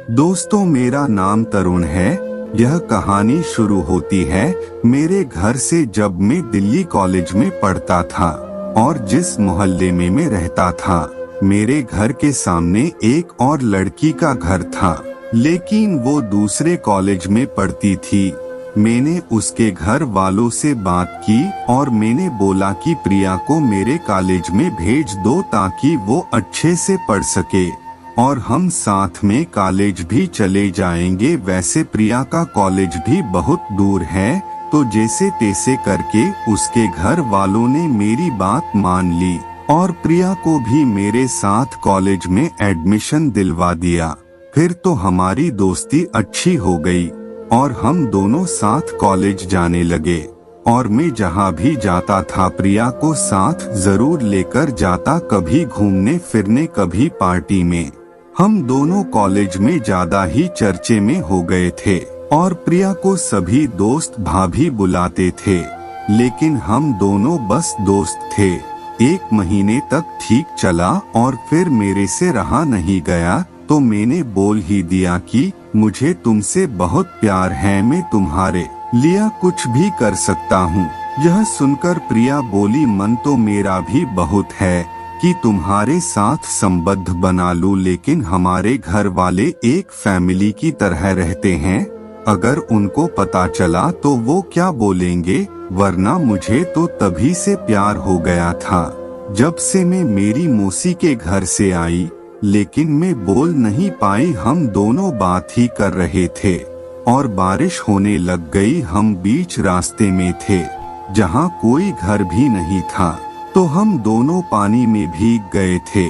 दोस्तों, मेरा नाम तरुण है। यह कहानी शुरू होती है मेरे घर से, जब मैं दिल्ली कॉलेज में पढ़ता था और जिस मोहल्ले में मैं रहता था। मेरे घर के सामने एक और लड़की का घर था, लेकिन वो दूसरे कॉलेज में पढ़ती थी। मैंने उसके घर वालों से बात की और मैंने बोला कि प्रिया को मेरे कॉलेज में भेज दो ताकि वो अच्छे से पढ़ सके और हम साथ में कॉलेज भी चले जाएंगे। वैसे प्रिया का कॉलेज भी बहुत दूर है, तो जैसे तैसे करके उसके घर वालों ने मेरी बात मान ली और प्रिया को भी मेरे साथ कॉलेज में एडमिशन दिलवा दिया। फिर तो हमारी दोस्ती अच्छी हो गई और हम दोनों साथ कॉलेज जाने लगे और मैं जहाँ भी जाता था प्रिया को साथ जरूर लेकर जाता, कभी घूमने फिरने, कभी पार्टी में। हम दोनों कॉलेज में ज्यादा ही चर्चे में हो गए थे और प्रिया को सभी दोस्त भाभी बुलाते थे, लेकिन हम दोनों बस दोस्त थे। 1 महीने तक ठीक चला और फिर मेरे से रहा नहीं गया, तो मैंने बोल ही दिया कि मुझे तुमसे बहुत प्यार है, मैं तुम्हारे लिए कुछ भी कर सकता हूँ। यह सुनकर प्रिया बोली, मन तो मेरा भी बहुत है कि तुम्हारे साथ संबंध बना लूं, लेकिन हमारे घर वाले एक फैमिली की तरह रहते हैं। अगर उनको पता चला तो वो क्या बोलेंगे, वरना मुझे तो तभी से प्यार हो गया था जब से मैं मेरी मौसी के घर से आई, लेकिन मैं बोल नहीं पाई। हम दोनों बात ही कर रहे थे और बारिश होने लग गई। हम बीच रास्ते में थे जहाँ कोई घर भी नहीं था, तो हम दोनों पानी में भीग गए थे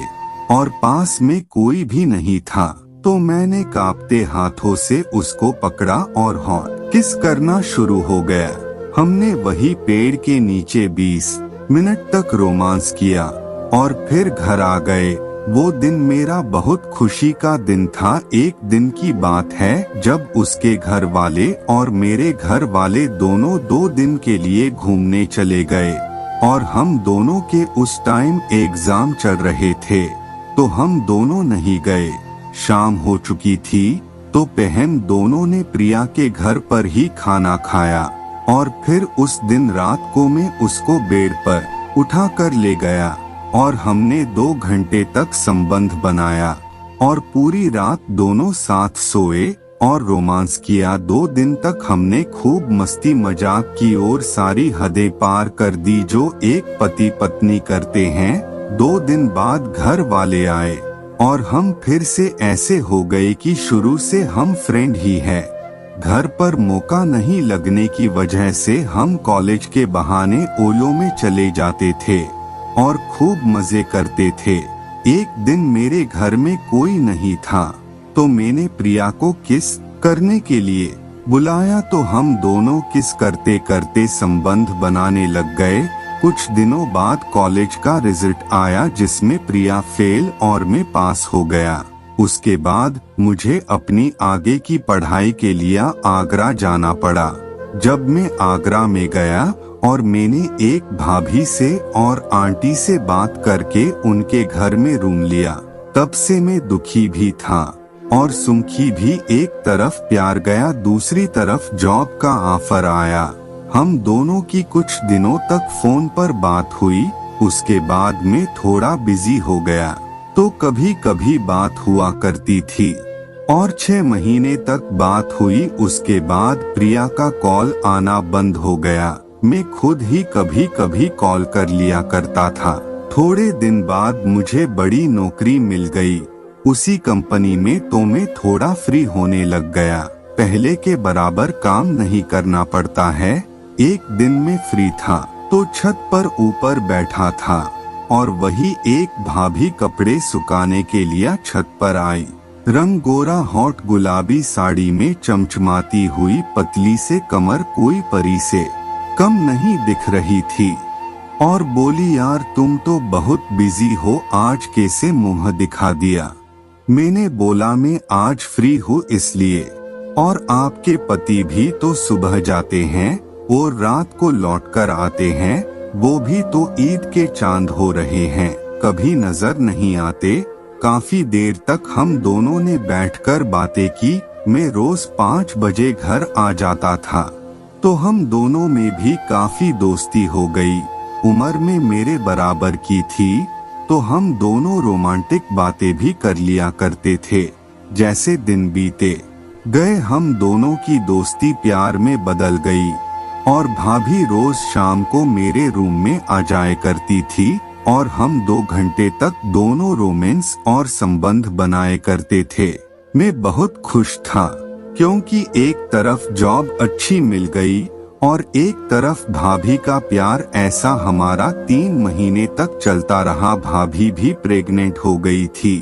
और पास में कोई भी नहीं था। तो मैंने कांपते हाथों से उसको पकड़ा और हॉट किस करना शुरू हो गया। हमने वही पेड़ के नीचे 20 मिनट तक रोमांस किया और फिर घर आ गए। वो दिन मेरा बहुत खुशी का दिन था। एक दिन की बात है जब उसके घर वाले और मेरे घर वाले दोनों 2 दिन के लिए घूमने चले गए और हम दोनों के उस टाइम एग्जाम चल रहे थे, तो हम दोनों नहीं गए। शाम हो चुकी थी, तो हम दोनों ने प्रिया के घर पर ही खाना खाया और फिर उस दिन रात को मैं उसको बेड पर उठा कर ले गया और हमने 2 घंटे तक संबंध बनाया और पूरी रात दोनों साथ सोए और रोमांस किया। 2 दिन तक हमने खूब मस्ती मजाक की और सारी हदें पार कर दी जो एक पति पत्नी करते हैं। 2 दिन बाद घर वाले आए और हम फिर से ऐसे हो गए कि शुरू से हम फ्रेंड ही है। घर पर मौका नहीं लगने की वजह से हम कॉलेज के बहाने ओलो में चले जाते थे और खूब मजे करते थे। एक दिन मेरे घर में कोई नहीं था, तो मैंने प्रिया को किस करने के लिए बुलाया, तो हम दोनों किस करते करते संबंध बनाने लग गए। कुछ दिनों बाद कॉलेज का रिजल्ट आया जिसमें प्रिया फेल और मैं पास हो गया। उसके बाद मुझे अपनी आगे की पढ़ाई के लिए आगरा जाना पड़ा। जब मैं आगरा में गया और मैंने एक भाभी से और आंटी से बात करके उनके घर में रूम लिया, तब से मैं दुखी भी था और सुखी भी। एक तरफ प्यार गया, दूसरी तरफ जॉब का ऑफर आया। हम दोनों की कुछ दिनों तक फोन पर बात हुई। उसके बाद मैं थोड़ा बिजी हो गया, तो कभी कभी बात हुआ करती थी और 6 महीने तक बात हुई। उसके बाद प्रिया का कॉल आना बंद हो गया। मैं खुद ही कभी कभी कॉल कर लिया करता था। थोड़े दिन बाद मुझे बड़ी नौकरी मिल गई उसी कंपनी में, तो मैं थोड़ा फ्री होने लग गया। पहले के बराबर काम नहीं करना पड़ता है। एक दिन में फ्री था तो छत पर ऊपर बैठा था और वही एक भाभी कपड़े सुखाने के लिए छत पर आई। रंग गोरा, हॉट गुलाबी साड़ी में चमचमाती हुई पतली से कमर कोई परी से कम नहीं दिख रही थी और बोली, यार तुम तो बहुत बिजी हो, आज कैसे मुंह दिखा दिया। मैंने बोला, मैं आज फ्री हूँ इसलिए, और आपके पति भी तो सुबह जाते हैं और रात को लौट कर आते हैं, वो भी तो ईद के चांद हो रहे हैं, कभी नजर नहीं आते। काफी देर तक हम दोनों ने बैठकर बातें की। मैं रोज 5 बजे घर आ जाता था, तो हम दोनों में भी काफी दोस्ती हो गई। उम्र में मेरे बराबर की थी, तो हम दोनों रोमांटिक बातें भी कर लिया करते थे। जैसे दिन बीते गए हम दोनों की दोस्ती प्यार में बदल गई और भाभी रोज शाम को मेरे रूम में आ जाया करती थी और हम 2 घंटे तक दोनों रोमांस और संबंध बनाए करते थे। मैं बहुत खुश था, क्योंकि एक तरफ जॉब अच्छी मिल गई और एक तरफ भाभी का प्यार। ऐसा हमारा 3 महीने तक चलता रहा। भाभी भी प्रेग्नेंट हो गई थी,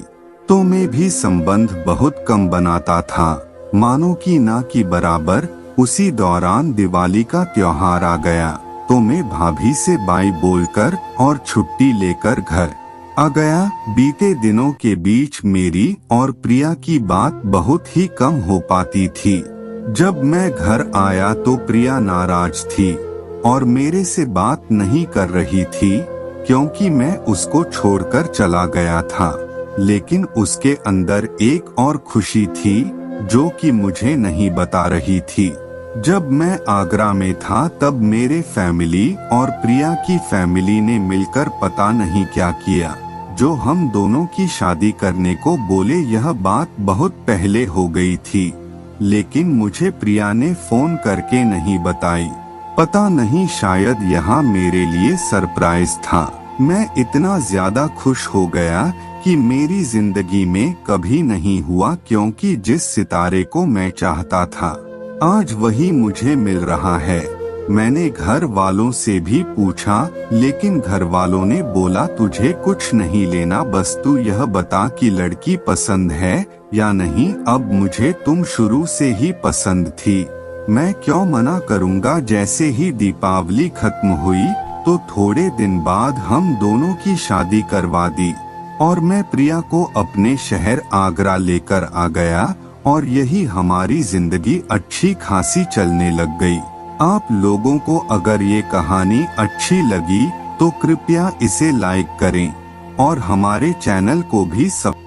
तो मैं भी संबंध बहुत कम बनाता था, मानो कि ना कि बराबर। उसी दौरान दिवाली का त्योहार आ गया, तो मैं भाभी से बाय बोलकर और छुट्टी लेकर घर आ गया। बीते दिनों के बीच मेरी और प्रिया की बात बहुत ही कम हो पाती थी। जब मैं घर आया तो प्रिया नाराज थी और मेरे से बात नहीं कर रही थी, क्योंकि मैं उसको छोड़कर चला गया था। लेकिन उसके अंदर एक और खुशी थी, जो कि मुझे नहीं बता रही थी। जब मैं आगरा में था, तब मेरे फैमिली और प्रिया की फैमिली ने मिलकर पता नहीं क्या किया, जो हम दोनों की शादी करने को बोले। यह बात बहुत पहले हो गई थी, लेकिन मुझे प्रिया ने फोन करके नहीं बताई। पता नहीं, शायद यहाँ मेरे लिए सरप्राइज था। मैं इतना ज्यादा खुश हो गया कि मेरी जिंदगी में कभी नहीं हुआ, क्योंकि जिस सितारे को मैं चाहता था, आज वही मुझे मिल रहा है। मैंने घर वालों से भी पूछा, लेकिन घर वालों ने बोला तुझे कुछ नहीं लेना, बस तू यह बता कि लड़की पसंद है या नहीं। अब मुझे तुम शुरू से ही पसंद थी, मैं क्यों मना करूँगा। जैसे ही दीपावली खत्म हुई, तो थोड़े दिन बाद हम दोनों की शादी करवा दी और मैं प्रिया को अपने शहर आगरा लेकर आ गया और यही हमारी जिंदगी अच्छी खासी चलने लग गई। आप लोगों को अगर ये कहानी अच्छी लगी तो कृपया इसे लाइक करें और हमारे चैनल को भी सब्सक्राइब